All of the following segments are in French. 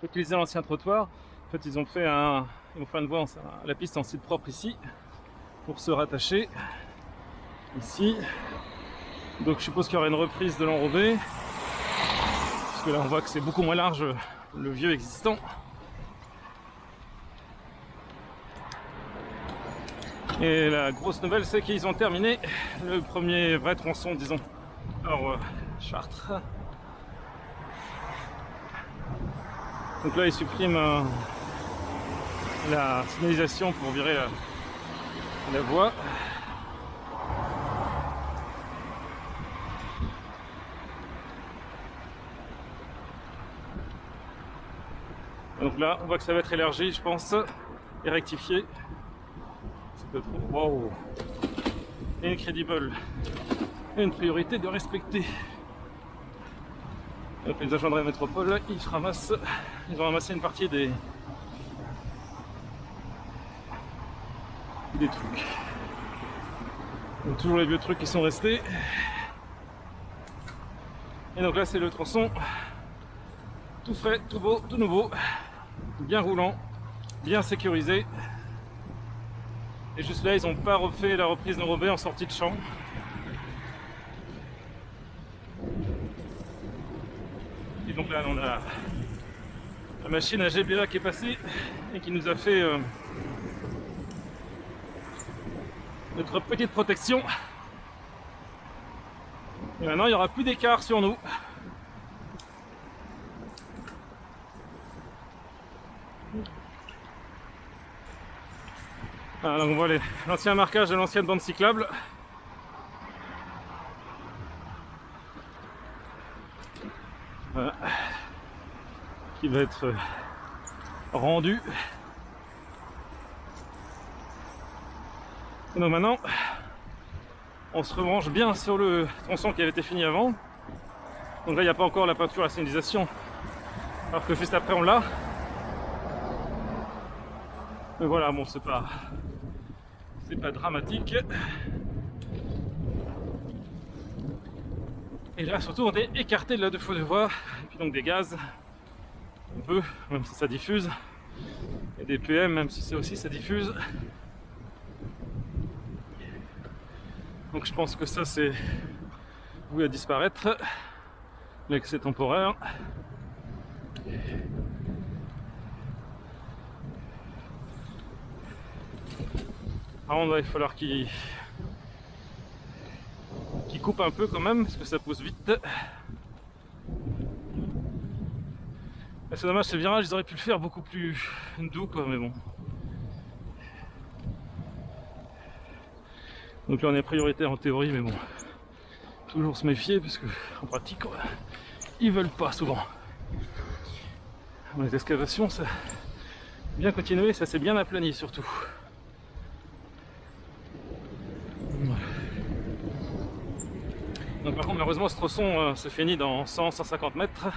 utiliser l'ancien trottoir. En fait, ils ont fait une voie, la piste en site propre ici, pour se rattacher ici. Donc je suppose qu'il y aura une reprise de l'enrobé, parce que là on voit que c'est beaucoup moins large le vieux existant. Et la grosse nouvelle, c'est qu'ils ont terminé le premier vrai tronçon, disons, hors Chartres. Donc là ils suppriment la signalisation pour virer la voie. Donc là, on voit que ça va être élargi, je pense, et rectifié. C'est trop. Wow! Incredible! Une priorité de respecter. Donc les agents de la métropole, ils ont ramassé une partie des trucs. Donc toujours les vieux trucs qui sont restés. Et donc là, c'est le tronçon tout frais, tout beau, tout nouveau, bien roulant, bien sécurisé. Et juste là, ils n'ont pas refait la reprise d'enrobé en sortie de champ. Et donc là, on a la machine à GBA qui est passée et qui nous a fait notre petite protection. Et maintenant, il n'y aura plus d'écart sur nous. Voilà, donc on voit l'ancien marquage de l'ancienne bande cyclable. Voilà. Qui va être rendu. Et donc maintenant, on se rebranche bien sur le tronçon qui avait été fini avant. Donc là, il n'y a pas encore la peinture à la signalisation, alors que juste après, on l'a. Mais voilà, bon, c'est pas dramatique. Et là, surtout, on est écarté de la 2 fois 2 voies, et puis donc des gaz, un peu, même si ça diffuse, et des PM, même si ça aussi ça diffuse. Donc je pense que ça, c'est voué à disparaître, l'excès temporaire. Par contre, il va falloir qu'il coupe un peu quand même, parce que ça pousse vite. C'est dommage, ces virages, ils auraient pu le faire beaucoup plus doux, quoi, mais bon. Donc là, on est prioritaire en théorie, mais bon, toujours se méfier, parce que en pratique, ils veulent pas souvent. Les excavations, ça a bien continué, ça s'est bien aplani surtout. Donc par contre, malheureusement, ce tronçon se finit dans 100-150 mètres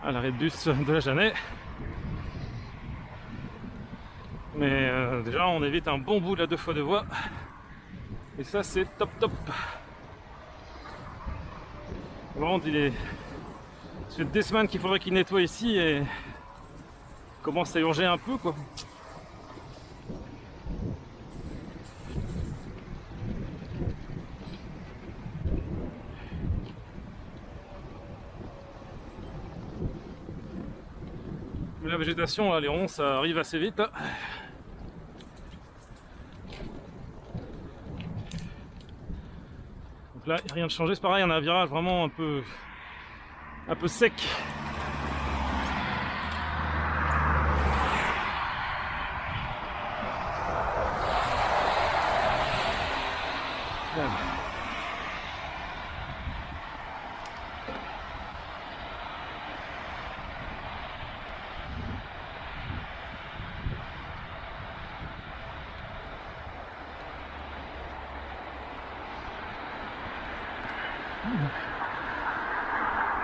à l'arrêt de bus de la Jeannet. Mais déjà, on évite un bon bout de la 2 fois 2 voies. Et ça, c'est top top. Vraiment, ça fait des semaines qu'il faudrait qu'il nettoie ici et commence à urger un peu, quoi. Mais la végétation, là, les ronds, ça arrive assez vite. Donc là, il n'y a rien de changé, c'est pareil, on a un virage vraiment un peu sec.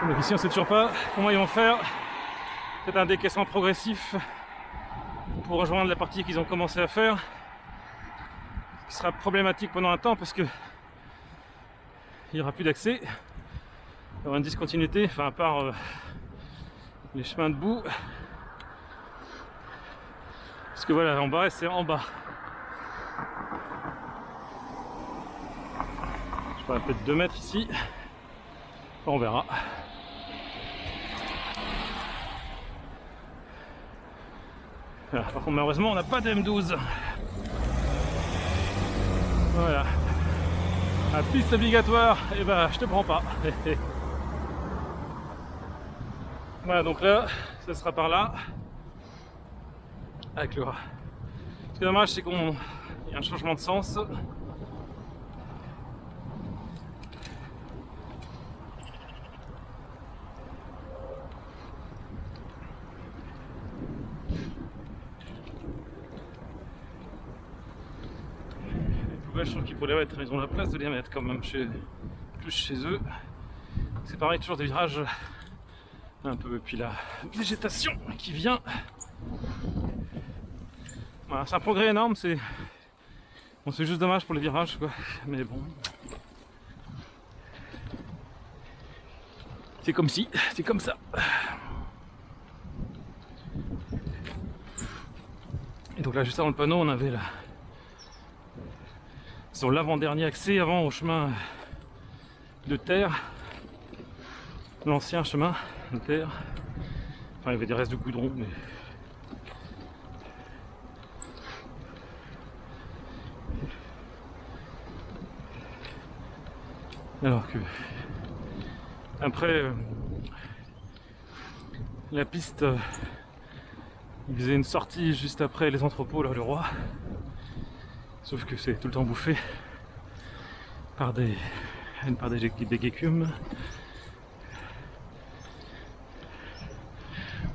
Donc ici on sait toujours pas comment ils vont faire. C'est un décaissement progressif pour rejoindre la partie qu'ils ont commencé à faire, ce qui sera problématique pendant un temps parce que il n'y aura plus d'accès, il y aura une discontinuité, enfin à part les chemins de boue. Parce que voilà, en bas, c'est en bas. Je ferai peut-être 2 mètres ici. On verra. Voilà. Par contre, malheureusement, on n'a pas de M12. Voilà. La piste obligatoire, et ben je te prends pas. Voilà, donc là, ce sera par là. Avec le. Ce qui est dommage, c'est qu'il y a un changement de sens. Je trouve qu'ils pourraient mettre, ils ont la place de les mettre quand même plus chez eux. C'est pareil, toujours des virages un peu, et puis la végétation qui vient. Voilà, c'est un progrès énorme, c'est juste dommage pour les virages quoi, mais bon. C'est comme si, c'est comme ça. Et donc là juste avant le panneau on avait là sur l'avant-dernier accès avant au chemin de terre, l'ancien chemin de terre. Enfin il y avait des restes de goudron mais alors que après la piste il faisait une sortie juste après les entrepôts là le roi. Sauf que c'est tout le temps bouffé par des écumes.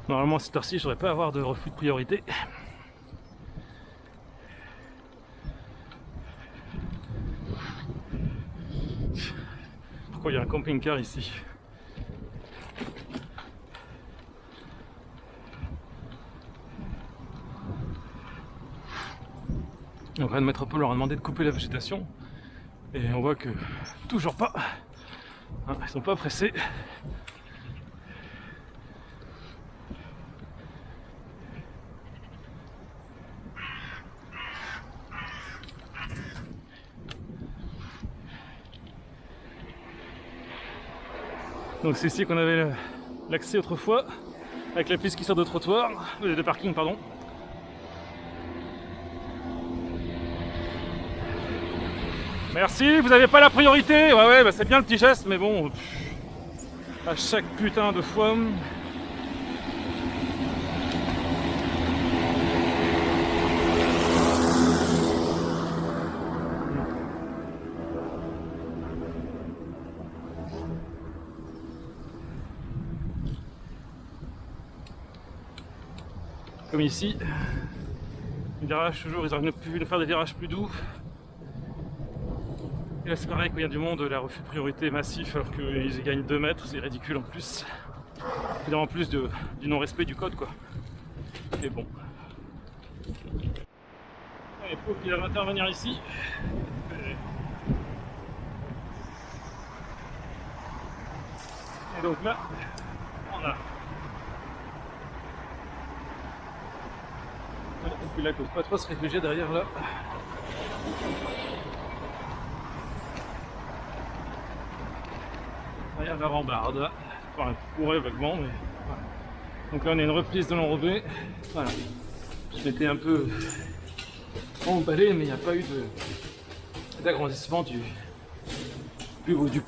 Normalement à cette heure-ci je devrais pas avoir de refus de priorité. Pourquoi il y a un camping-car ici? Donc Rennes Métropole leur a demandé de couper la végétation et on voit que toujours pas, hein, ils sont pas pressés. Donc c'est ici qu'on avait l'accès autrefois avec la piste qui sort de trottoir, de parking pardon. Merci, vous avez pas la priorité. Ouais, bah c'est bien le petit geste, mais bon, à chaque putain de fois. Comme ici, les virages toujours, ils auraient pu faire des virages plus doux. Et là c'est pareil, quand il y a du monde, la refus de priorité est massif alors qu'ils gagnent 2 mètres, c'est ridicule en plus. Et en plus du non-respect du code quoi. Mais bon. Il faut qu'il va intervenir ici. Et donc là, on a. Et puis là, il ne faut pas trop se réfugier derrière là. Derrière la rambarde. Enfin, elle pourrait vaguement, mais voilà. Donc là, on a une reprise de l'enrobé. Voilà. Je m'étais un peu emballé, mais il n'y a pas eu d'agrandissement du Beauviduc.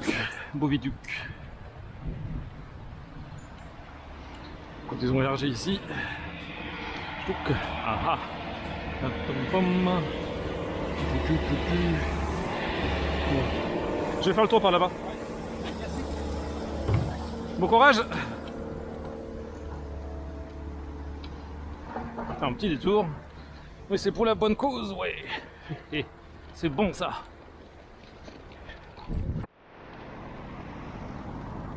Quand ils ont élargi ici, je vais faire le tour par là-bas. Bon courage. Faire un petit détour. Mais c'est pour la bonne cause, ouais. C'est bon ça.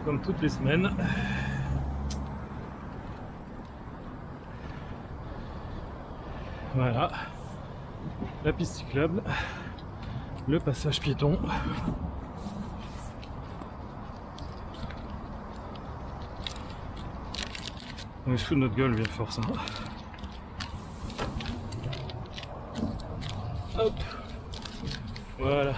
Comme toutes les semaines. Voilà. La piste cyclable. Le passage piéton. On est sous notre gueule bien fort ça. Hop. Voilà.